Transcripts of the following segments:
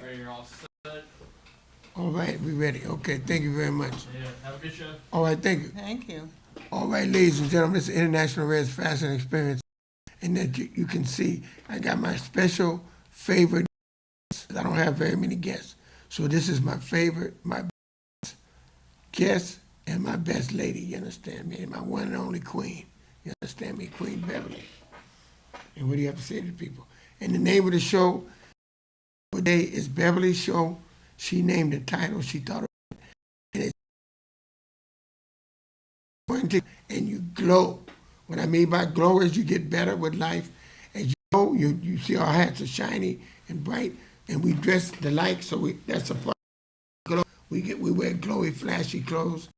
Okay, you're all set. All right, we ready. Okay, thank you very much. Yeah, have a good show. All right, thank you. Thank you. All right, ladies and gentlemen, this is International Red's Fashion Experience. And that you can see, I got my special favorite. I don't have very many guests. So this is my favorite, my best guest, and my best lady, you understand me? And my one and only queen, you understand me? Queen Beverly. And what do you have to say to the people? And the name of the show today is Beverly's Show. She named the title, she thought of it. And it's going to, and you glow. What I mean by glow is you get better with life. As you go, you see our hats are shiny and bright, and we dress alike, so that's a part of glow. We wear glowy, flashy clothes.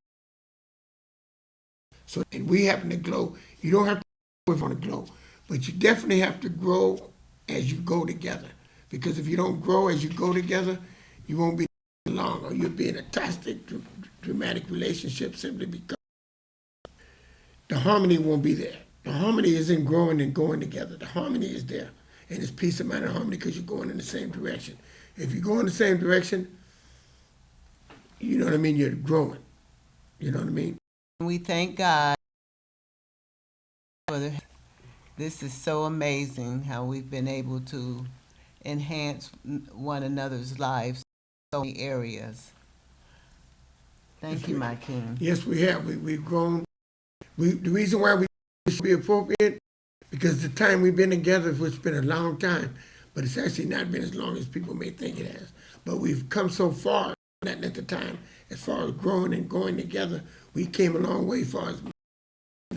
So, and we happen to glow. You don't have to go if you want to glow, but you definitely have to grow as you go together. Because if you don't grow as you go together, you won't be long, or you'll be in a toxic, dramatic relationship simply because the harmony won't be there. The harmony is in growing and going together. The harmony is there. And it's peace of mind and harmony because you're going in the same direction. If you go in the same direction, you know what I mean, you're growing. You know what I mean? We thank God for this is so amazing how we've been able to enhance one another's lives in so many areas. Thank you, my king. Yes, we have. We've grown. The reason why we should be appropriate, because the time we've been together, it's been a long time, but it's actually not been as long as people may think it has. But we've come so far, not at the time, as far as growing and going together, we came a long way as far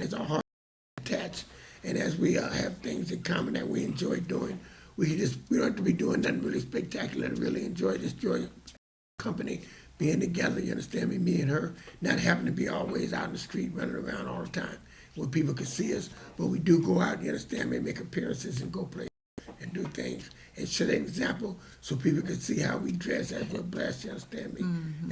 as our hearts attached, and as we have things in common that we enjoy doing, we don't have to be doing nothing really spectacular to really enjoy this joy company, being together, you understand me, me and her, not having to be always out in the street running around all the time where people can see us, but we do go out, you understand me, make appearances and go places and do things and set an example so people can see how we dress as we're blessed, you understand me,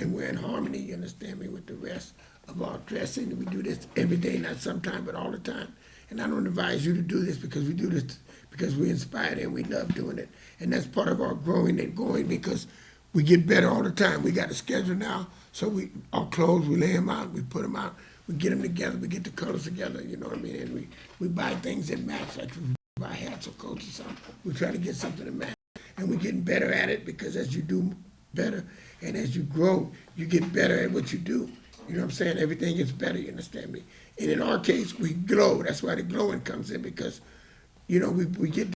and we're in harmony, you understand me, with the rest of our dressing. And we do this every day, not sometime, but all the time. And I don't advise you to do this because we do this because we're inspired and we love doing it. And that's part of our growing and going because we get better all the time. We got a schedule now, so our clothes, we lay them out, we put them out, we get them together, we get the colors together, you know what I mean? And we buy things that match, like we buy hats or coats or something. We try to get something to match. And we're getting better at it because as you do better and as you grow, you get better at what you do. You know what I'm saying? Everything gets better, you understand me? And in our case, we glow. That's why the glowing comes in because, you know, we get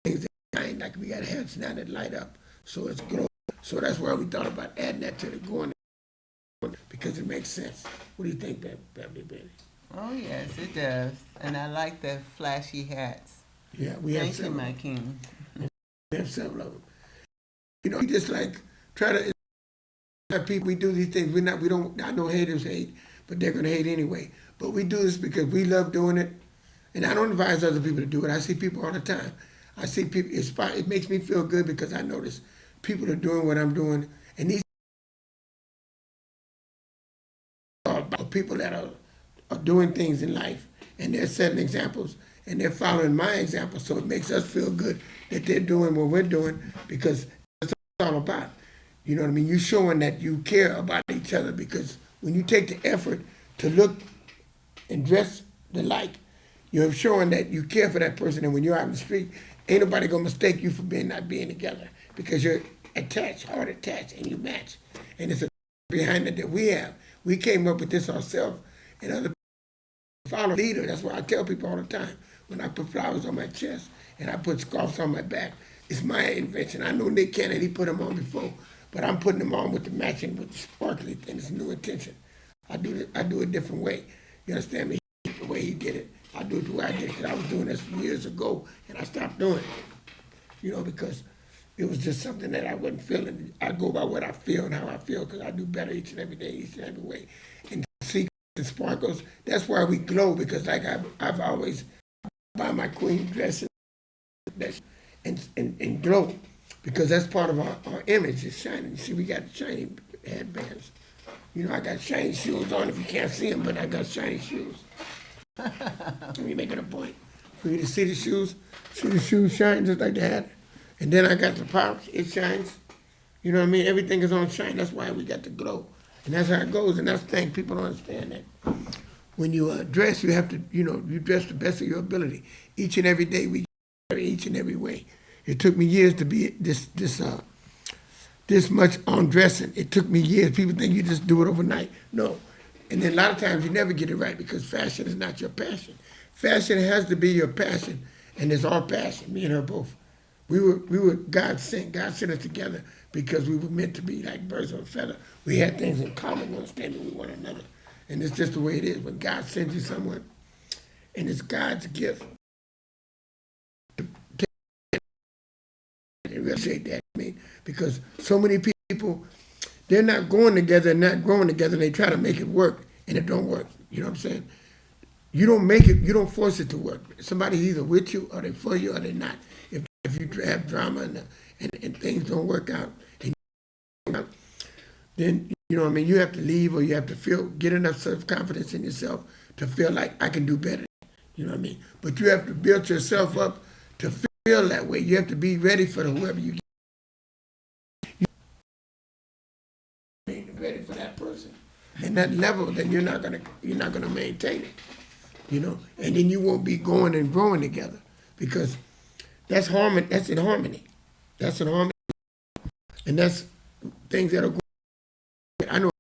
things that shine, like we got hats now that light up. So it's glow. So that's why we thought about adding that to the going because it makes sense. What do you think, Beverly, baby? Oh, yes, it does. And I like the flashy hats. Yeah, we have Thank you, several. my king. We have several of them. You know, we just like try to have people. We do these things. We don't. I know haters hate, but they're gonna hate anyway. But we do this because we love doing it, and I don't advise other people to do it. I see people all the time. I see people. It makes me feel good because I notice people are doing what I'm doing, and these are people that are doing things in life, and they're setting examples, and they're following my example. So it makes us feel good that they're doing what we're doing because that's what it's all about. You know what I mean? You're showing that you care about each other because when you take the effort to look and dress alike, you're showing that you care for that person. And when you're out in the street, ain't nobody gonna mistake you for not being together because you're attached, hard attached, and you match. And it's a behind it that we have. We came up with this ourselves, and other people follow leader. That's why I tell people all the time when I put flowers on my chest and I put scarves on my back, it's my invention. I know Nick Cannon, he put them on before, but I'm putting them on with the matching, with the sparkly thing. It's new intention. I do it a different way. You understand me? The way he did it, I do it the way I did it. 'Cause I was doing this years ago, and I stopped doing it. You know, because it was just something that I wasn't feeling. I go by what I feel and how I feel, because I do better each and every day, each and every way. And secrets and sparkles, that's why we glow, because like I've always buy my queen dresses and glow, because that's part of our image is shining. You see, we got shiny headbands. You know, I got shiny shoes on if you can't see them, but I got shiny shoes. Let me make it a point for you to see the shoes shine just like the hat. And then I got the pouch, it shines. You know what I mean? Everything is on shine. That's why we got the glow. And that's how it goes. And that's the thing. People don't understand that. When you dress, you have to, you dress the best of your ability. Each and every day we each and every way. It took me years to be this much on dressing. It took me years. People think you just do it overnight. No. And then a lot of times you never get it right because fashion is not your passion. Fashion has to be your passion, and it's our passion. Me and her both. We were God sent. God sent us together because we were meant to be like birds of a feather. We had things in common, understanding with one another, and it's just the way it is. When God sends you someone, and it's God's gift, I appreciate that. I mean, because so many people, they're not going together, not growing together, and they try to make it work, and it don't work. You know what I'm saying? You don't make it, you don't force it to work. Somebody's either with you, or they for you, or they're not. If you have drama and things don't work out, then you know what I mean. You have to leave, or you have to get enough self-confidence in yourself to feel like I can do better. You know what I mean? But you have to build yourself up to feel that way. You have to be ready for whoever you get. Ready for that person, and that level, then you're not gonna maintain it. And then you won't be going and growing together because that's harmony. That's in harmony. That's in harmony, and that's things that are going. I know,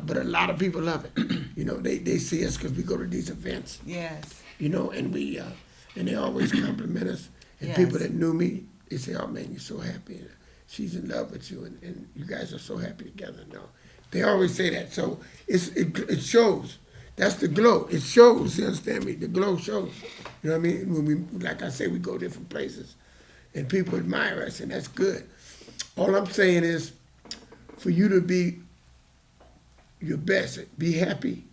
but a lot of people love it. They see us because we go to these events. Yes. And we and they always compliment us. And Yes. people that knew me, they say, "Oh man, you're so happy. She's in love with you, and you guys are so happy together." No, they always say that. So it shows. That's the glow. It shows. You understand me? The glow shows. You know what I mean? When like I say, we go different places, and people admire us, and that's good. All I'm saying is, for you to be your best, be happy,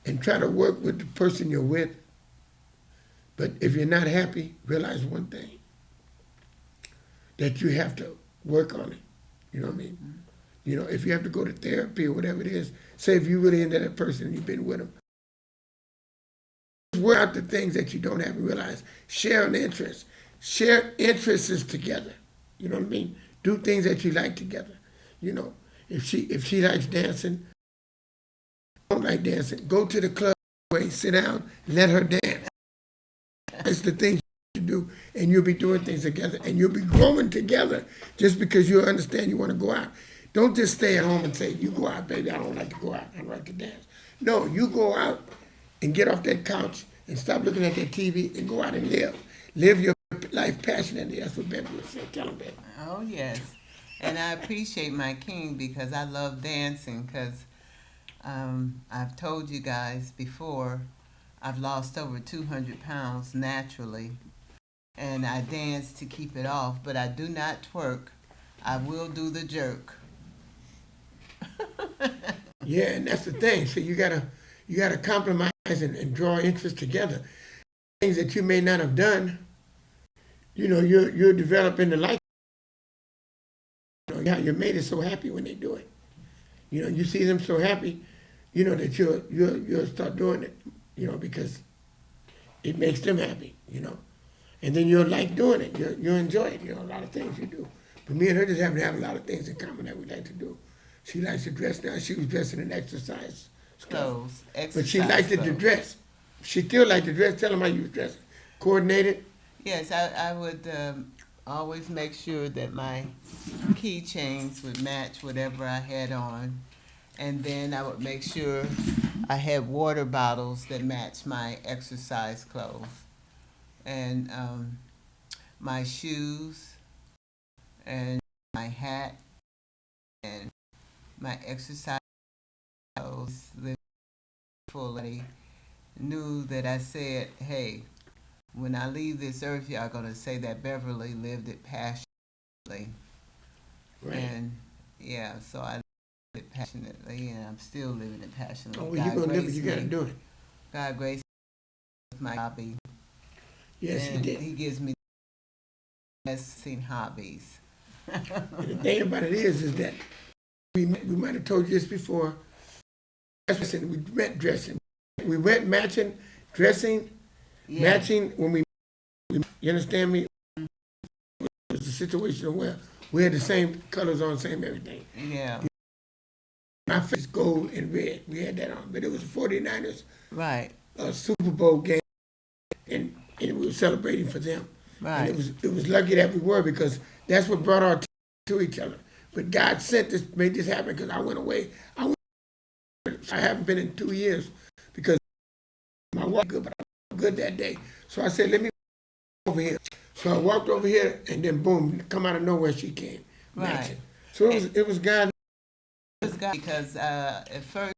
and try to work with the person you're with. But if you're not happy, realize one thing, that you have to work on it. You know what I mean? Mm-hmm. If you have to go to therapy or whatever it is, say if you really into that person and you've been with them, work out the things that you don't have and realize. Share an interest. Share interests together. You know what I mean? Do things that you like together. If she likes dancing, don't like dancing, go to the club, sit down, let her dance. That's the thing you do, and you'll be doing things together, and you'll be growing together just because you understand you want to go out. Don't just stay at home and say, "You go out, baby, I don't like to go out, I don't like to dance." No, you go out and get off that couch and stop looking at that TV and go out and live. Live your life passionately. That's what Beverly would say. Tell him, baby. Oh, yes. And I appreciate my king because I love dancing because I've told you guys before, I've lost over 200 pounds naturally. And I dance to keep it off, but I do not twerk. I will do the jerk. Yeah, and that's the thing. So you gotta compromise and draw interest together. Things that you may not have done, you're developing the life. Your mate is so happy when they do it. You see them so happy, that you'll start doing it, because it makes them happy, And then you'll like doing it. You'll enjoy it, a lot of things you do. But me and her just happen to have a lot of things in common that we like to do. She likes to dress now. She was dressing in exercise Clothes. but she liked it to dress. She still liked to dress. Tell them how you was dressing. Coordinated. Yes, I would always make sure that my keychains would match whatever I had on. And then I would make sure I had water bottles that matched my exercise clothes. And my shoes and my hat and my exercise clothes. Fully knew that I said, hey, when I leave this earth, y'all gonna say that Beverly lived it passionately. Right. And yeah, so I lived it passionately, and I'm still living it passionately. Oh, well, you're gonna live it. You gotta do it. God grace me with my hobby. Yes, and He did. He gives me the best seen hobbies. And the thing about it is that we might have told you this before. We met dressing. We went matching, dressing, matching when we. You understand me? It was a situation where We had the same colors on, same everything. Yeah. My face gold and red. We had that on, but it was the 49ers Right. Super Bowl game, and we were celebrating for them. And Right. it was lucky that we were because that's what brought our team to each other. But God sent this, made this happen because I went away. I haven't been in 2 years because my walk good, but I was good that day. So I said, let me over here. So I walked over here, and then boom, come out of nowhere she came. Right. Matching. So it was God. It was God because at first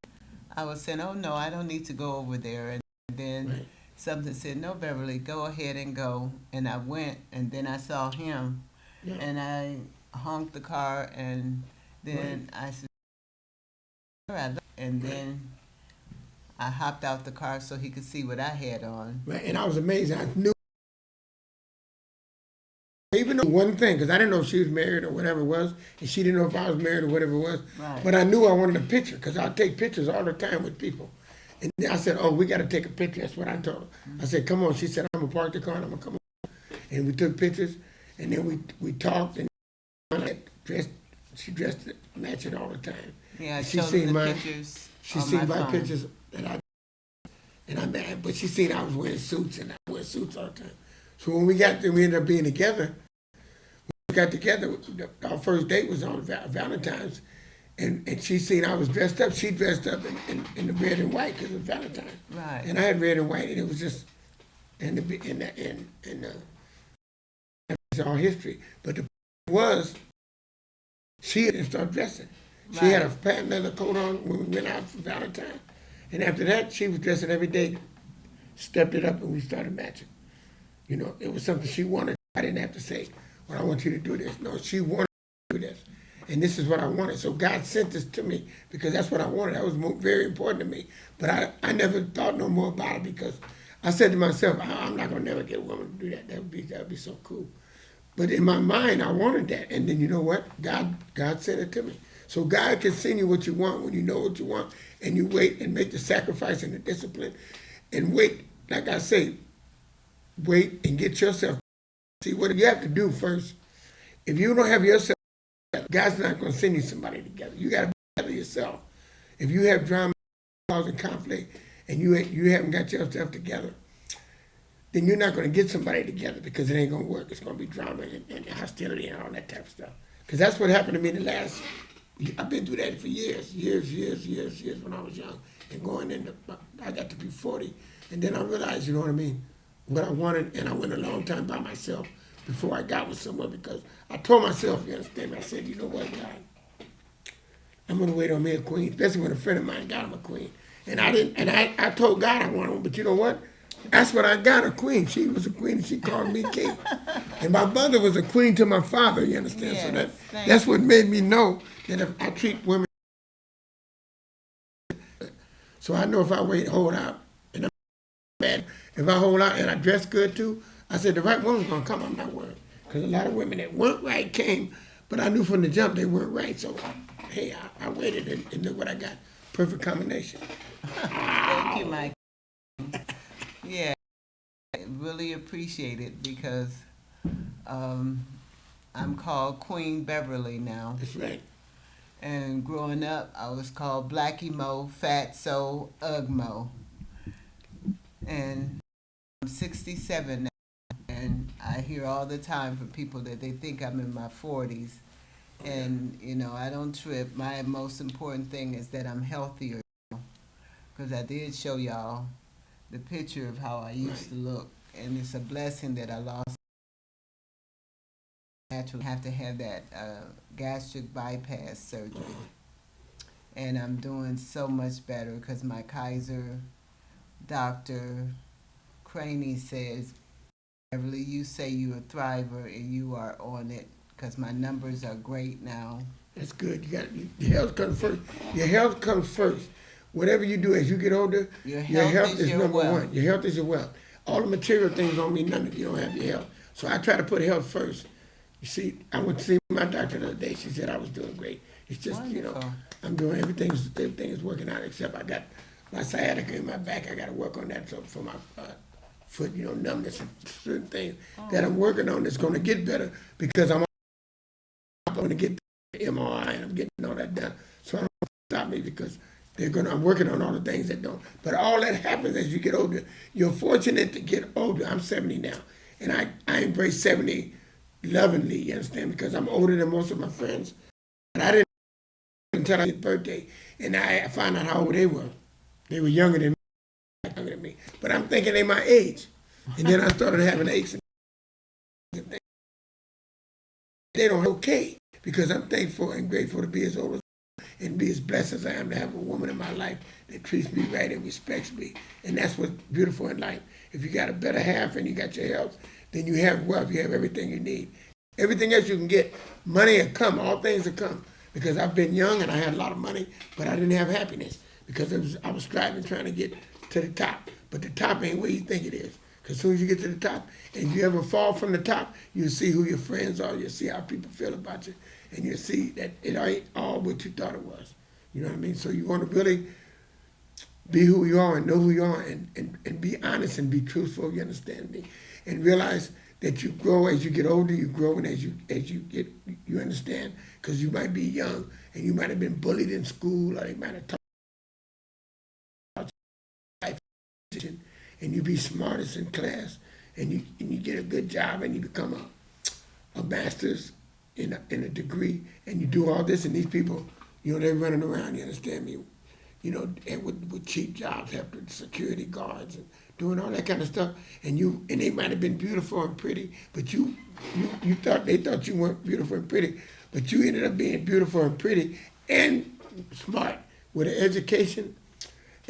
I was saying, oh no, I don't need to go over there. And then Right. something said, no, Beverly, go ahead and go. And I went, and then I saw him, Yeah. and I honked the car, and then I said, all right. And then I hopped out the car so he could see what I had on. Right. And I was amazed. I knew, even though one thing, because I didn't know if she was married or whatever it was, and she didn't know if I was married or whatever it was. Right. But I knew I wanted a picture because I take pictures all the time with people. And I said, oh, we got to take a picture. That's what I told her. I said, come on. She said, I'm going to park the car and I'm going to come on. And we took pictures, and then we talked, and she dressed it, match it all the time. Yeah, I she showed seen him the mine. pictures She on seen my my phone. pictures that I mad, but she seen I was wearing suits, and I wear suits all the time. So when we got there, we ended up being together. When we got together, our first date was on Valentine's, and she seen I was dressed up. She dressed up in the red and white because it was Valentine's. Right. And I had red and white, and it was just it's all history. But the point was, she didn't start dressing. She had a patent leather coat on when we went out for Valentine's. And after that, she was dressing every day, stepped it up, and we started matching. You know, it was something she wanted. I didn't have to say, well, I want you to do this. No, she wanted to do this. And this is what I wanted. So God sent this to me because that's what I wanted. That was very important to me. But I never thought no more about it because I said to myself, I'm not going to never get a woman to do that. That would be so cool. But in my mind, I wanted that. And then you know what? God sent it to me. So God can send you what you want when you know what you want, and you wait and make the sacrifice and the discipline, and wait. Like I say, wait and get yourself. See what you have to do first. If you don't have yourself, God's not going to send you somebody together. You got to be together yourself. If you have drama, causing conflict, and you haven't got yourself together, then you're not going to get somebody together because it ain't going to work. It's going to be drama and hostility and all that type of stuff. Because that's what happened to me I've been through that for years when I was young. And going into, I got to be 40. And then I realized, you know what I mean, what I wanted. And I went a long time by myself before I got with someone because I told myself, you understand me? I said, you know what, God, I'm going to wait on me a queen, especially when a friend of mine got him a queen. And I told God I wanted one, but you know what? That's what I got, a queen. She was a queen and she called me king. And my mother was a queen to my father, you understand? Yes, So that's what made me know that if I treat women, so I know if I hold out, and I'm bad, if I hold out and I dress good too, I said the right woman's gonna come, I'm not worried. Because a lot of women that weren't right came, but I knew from the jump they weren't right. So, hey, I waited and look what I got. Perfect combination. Thank you, Mike. Yeah, I really appreciate it because I'm called Queen Beverly now. That's right. And growing up, I was called Blackie Mo, Fatso, Ugmo. And I'm 67 now, and I hear all the time from people that they think I'm in my 40s. And, you know, I don't trip. My most important thing is that I'm healthier. Because I did show y'all the picture of how I used to look. And it's a blessing that I lost. Naturally, have to have that gastric bypass surgery. And I'm doing so much better because my Kaiser doctor, Craney, says, Beverly, you say you're a thriver and you are on it because my numbers are great now. That's good. Your health comes first. Your health comes first. Whatever you do as you get older, your health is your number wealth. one. Your health is your wealth. All the material things don't mean nothing if you don't have your health. So I try to put health first. You see, I went to see my doctor the other day. She said I was doing great. It's just, Wonderful. I'm doing everything is working out except I got my sciatica in my back. I got to work on that for my foot, numbness and certain things that I'm working on that's going to get better because I'm to get the MRI and I'm getting all that done. So I don't stop me because I'm working on all the things that don't. But all that happens as you get older. You're fortunate to get older. I'm 70 now. And I embrace 70 lovingly, you understand, because I'm older than most of my friends. And I didn't until I his birthday. And I found out how old they were. They were younger than me. But I'm thinking they my age. And then I started having aches and things. They don't okay. Because I'm thankful and grateful to be as old as and be as blessed as I am to have a woman in my life that treats me right and respects me. And that's what's beautiful in life. If you got a better half and you got your health, then you have wealth, you have everything you need. Everything else you can get, money will come, all things will come. Because I've been young and I had a lot of money, but I didn't have happiness because I was striving, trying to get to the top. But the top ain't where you think it is. Because as soon as you get to the top, and if you ever fall from the top, you'll see who your friends are, you'll see how people feel about you, and you'll see that it ain't all what you thought it was. You know what I mean? So you want to really be who you are and know who you are and be honest and be truthful, you understand me? And realize that you grow as you get older, you grow, and as you get, you understand, because you might be young and you might have been bullied in school, or they might have taught life, and you be smartest in class, and you get a good job, and you become a master's in a degree, and you do all this, and these people, you know, they're running around, you understand me, you know, and with cheap jobs, having security guards and doing all that kind of stuff, and they might have been beautiful and pretty, but you thought they thought you weren't beautiful and pretty, but you ended up being beautiful and pretty and smart with an education,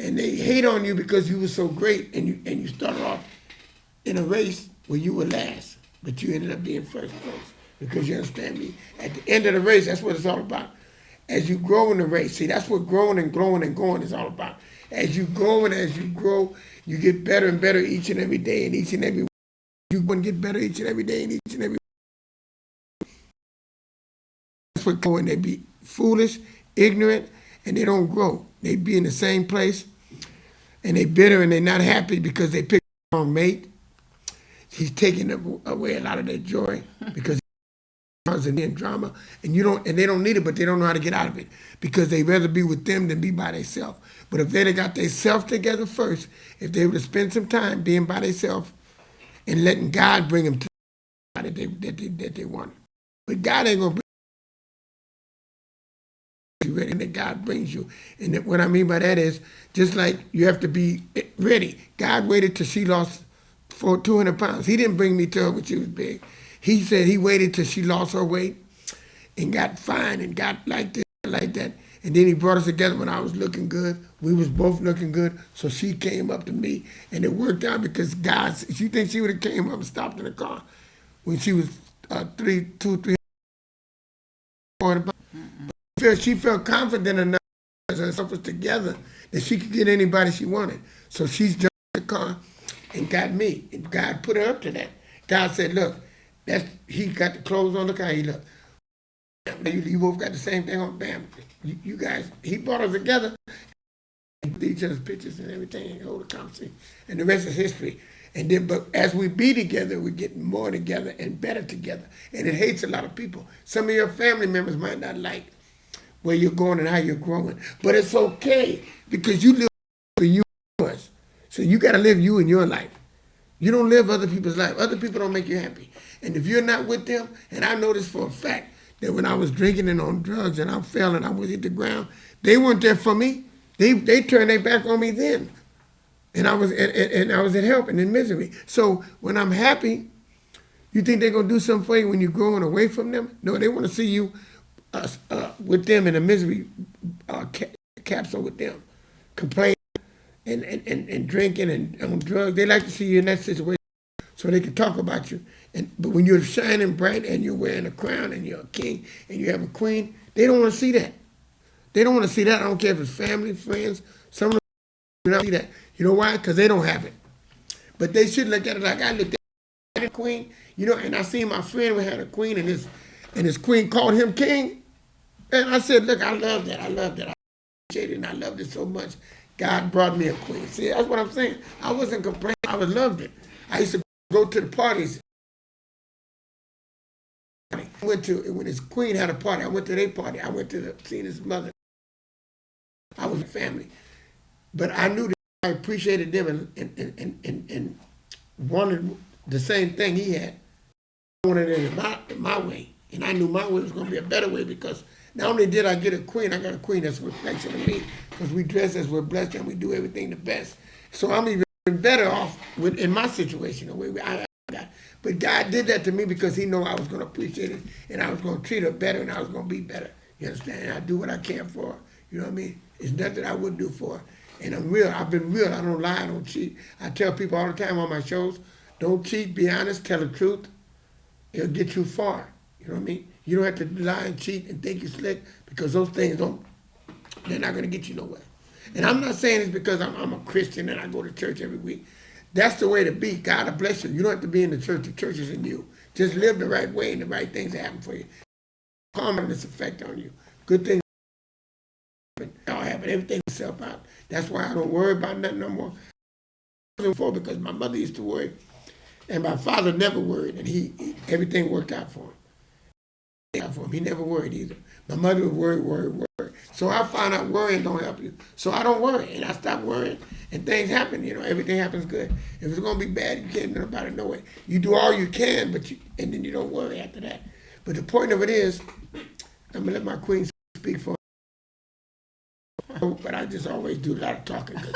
and they hate on you because you were so great, and you started off in a race where you were last, but you ended up being first place. Because you understand me? At the end of the race, that's what it's all about. As you grow in the race, see, that's what growing and growing and going is all about. As you grow and as you grow, you get better and better each and every day, and each and every you going to get better each and every day, and each and every. That's what growing. They be foolish, ignorant, and they don't grow. They be in the same place, and they bitter and they're not happy because they picked the wrong mate. He's taking away a lot of their joy because. And drama, and they don't need it, but they don't know how to get out of it because they rather be with them than be by themselves. But if they got themselves together first, if they were to spend some time being by themselves and letting God bring them to that they want, but God ain't gonna bring you ready, and that God brings you. And what I mean by that is just like you have to be ready. God waited till she lost 200 pounds. He didn't bring me to her when she was big. He said he waited till she lost her weight and got fine and got like this, like that. And then he brought us together when I was looking good. We was both looking good. So she came up to me, and it worked out because God, you think she would have came up and stopped in the car when she was 300 pounds. She felt confident enough as herself was together that she could get anybody she wanted. So she's jumped in the car and got me. And God put her up to that. God said, look, he got the clothes on. Look how he looked. You both got the same thing on. Bam. You guys, he brought us together. Each other's pictures and everything, and hold a conversation. And the rest is history. And then, but as we be together, we're getting more together and better together. And it hates a lot of people. Some of your family members might not like where you're going and how you're growing. But it's okay because you live for you and yours. So you got to live you and your life. You don't live other people's life. Other people don't make you happy. And if you're not with them, and I know this for a fact, that when I was drinking and on drugs and I fell and I was hit the ground, they weren't there for me. They turned their back on me then. And I was in help and in misery. So when I'm happy, you think they're going to do something for you when you're growing away from them? No, they want to see you with them in a misery capsule with them, complaining and drinking and on drugs. They like to see you in that situation so they can talk about you. But when you're shining bright and you're wearing a crown and you're a king and you have a queen, they don't want to see that. They don't want to see that. I don't care if it's family, friends. Some of them don't see that. You know why? Because they don't have it. But they should look at it like I looked at the queen. You know, and I seen my friend who had a queen and his queen called him king. And I said, look, I love that. I appreciate it, and I loved it so much. God brought me a queen. See, that's what I'm saying. I wasn't complaining. I loved it. I used to go to the parties. went to, when his queen had a party, I went to their party. I went to see his mother. I was a family. But I knew that I appreciated them and wanted the same thing he had. I wanted it in my way. And I knew my way was going to be a better way because not only did I get a queen, I got a queen that's a reflection of me because we dress as we're blessed and we do everything the best. So I'm even better off in my situation the way I got. But God did that to me because he knew I was going to appreciate it and I was going to treat her better and I was going to be better. You understand? And I do what I can for her. You know what I mean? It's nothing I wouldn't do for her. And I'm real. I've been real. I don't lie. I don't cheat. I tell people all the time on my shows, don't cheat, be honest, tell the truth. It'll get you far. You know what I mean? You don't have to lie and cheat and think you're slick because those things they're not going to get you nowhere. And I'm not saying it's because I'm a Christian and I go to church every week. That's the way to be. God will bless you. You don't have to be in the church. The church is in you. Just live the right way and the right things happen for you. Calmness effect on you. Good things all happen. Everything will self out. That's why I don't worry about nothing no more. Before because my mother used to worry and my father never worried and everything worked out for him. He never worried either. My mother would worry. So I found out worrying don't help you. So I don't worry and I stopped worrying and things happen, everything happens good. If it's gonna be bad, you can't let nobody know it. You do all you can, and then you don't worry after that. But the point of it is, I'm gonna let my queen speak for but I just always do a lot of talking because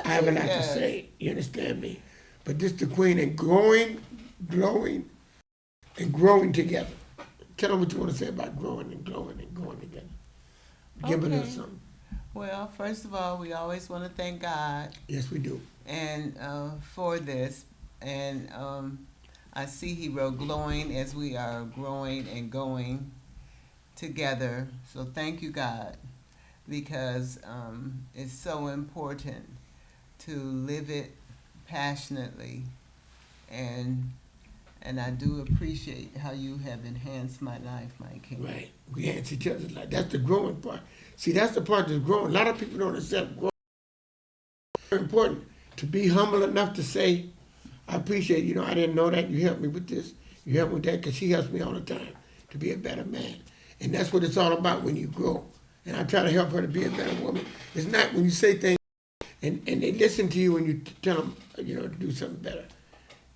I have a lot to say. You understand me? But this the queen and growing, glowing, and growing together. Tell them what you want to say about growing and glowing and growing together. Give a little something. Well, first of all, we always want to thank God. Yes, we do. And for this, and I see he wrote glowing as we are growing and going together. So thank you, God, because it's so important to live it passionately, and I do appreciate how you have enhanced my life, my king. Right. We enhance each other's life. That's the growing part. See, that's the part that's growing. A lot of people don't accept growth. It's very important to be humble enough to say, I appreciate, I didn't know that. You helped me with this. You helped me with that because she helps me all the time to be a better man. And that's what it's all about when you grow. And I try to help her to be a better woman. It's not when you say things and they listen to you when you tell them, to do something better.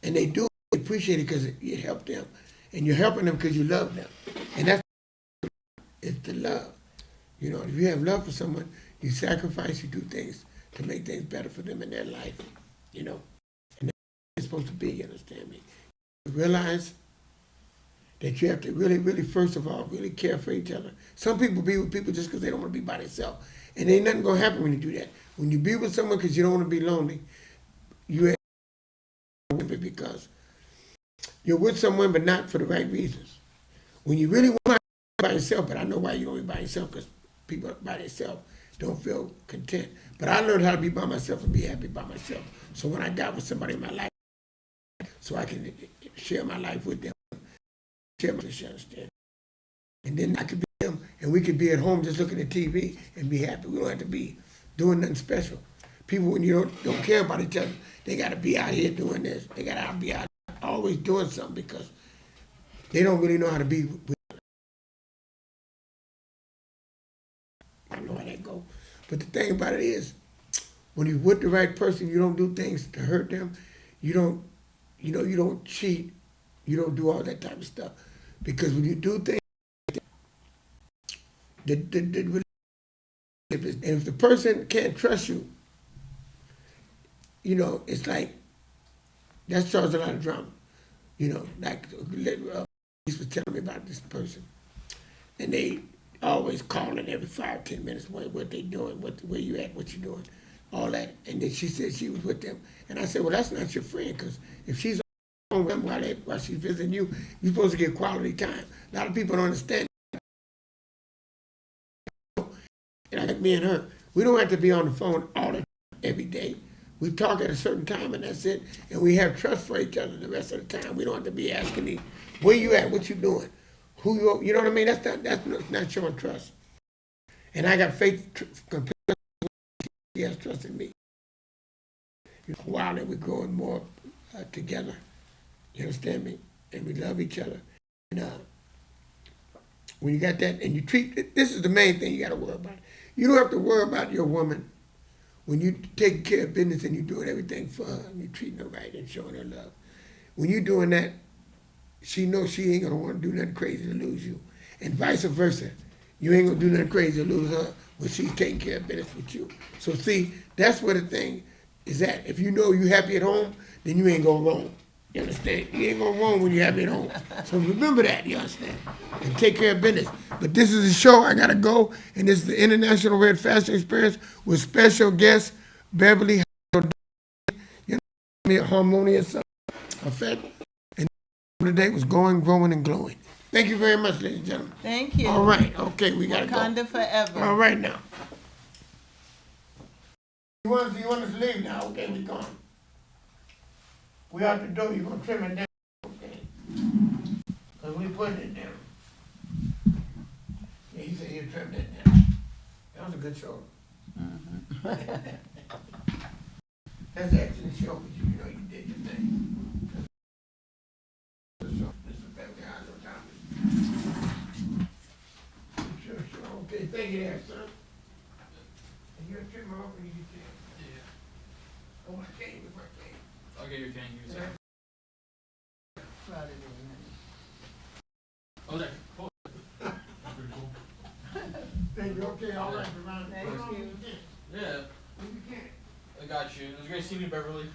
And they do appreciate it because it helped them. And you're helping them because you love them. And that's it's the love. If you have love for someone, you sacrifice, you do things to make things better for them in their life. And that's what it's supposed to be, you understand me? You realize that you have to really, really, first of all, really care for each other. Some people be with people just because they don't want to be by themselves. And ain't nothing going to happen when you do that. When you be with someone because you don't want to be lonely, you have because you're with someone but not for the right reasons. When you really want to be by yourself, but I know why you don't be by yourself because people by themselves don't feel content. But I learned how to be by myself and be happy by myself. So when I got with somebody in my life, so I can share my life with them, share my understand. And then I could be them, and we could be at home just looking at TV and be happy. We don't have to be doing nothing special. People, when you don't care about each other, they got to be out here doing this. They got to be out always doing something because they don't really know how to be with. I know how that goes. But the thing about it is, when you're with the right person, you don't do things to hurt them. You don't, you don't cheat. You don't do all that type of stuff. Because when you do things, and if the person can't trust you, it's like, that starts a lot of drama. Like, he was telling me about this person. And they always calling every 5-10 minutes, what they doing, where you at, what you doing, all that. And then she said she was with them. And I said, well, that's not your friend, because if she's on them while she's visiting you, you're supposed to get quality time. A lot of people don't understand. And like me and her, we don't have to be on the phone all the time, every day. We talk at a certain time and that's it. And we have trust for each other the rest of the time. We don't have to be asking me, where you at, what you doing, who you know what I mean? That's not showing trust. And I got faith, she has trust in me. While that we're growing more together. You understand me? And we love each other. And when you got that, and you treat, this is the main thing you got to worry about. You don't have to worry about your woman when you take care of business and you're doing everything for her, and you're treating her right and showing her love. When you're doing that, she knows she ain't gonna want to do nothing crazy to lose you, and vice versa. You ain't gonna do nothing crazy to lose her when she's taking care of business with you. So see, that's where the thing is at. If you know you happy at home, then you ain't gonna roam. You understand? You ain't gonna roam when you're happy at home. So remember that, you understand? And take care of business. But this is a show, I gotta go, and this is the International Red Fashion Experience with special guest Beverly, you know, harmonious effect. And today was going, growing, and glowing. Thank you very much, ladies and gentlemen. Thank you. All right, okay, we gotta go. Wakanda forever. All right now. You want us to leave now? Okay, we gone. We out the door, you gonna trim it down, okay? Cause we putting it down. Yeah, he said he'll trim that down. That was a good show. That's an excellent show, but you know you did your thing. This is Beverly High Thomas. Sure, okay, thank you there, son. And you'll trim her off when you get there. Yeah. Oh, my cane, with my cane. I'll get your cane. You say. Oh, there. Cool. That's pretty cool. Thank you, okay, all right, Ron. Thank you. Yeah, When you can. I got you. It was great seeing you, Beverly.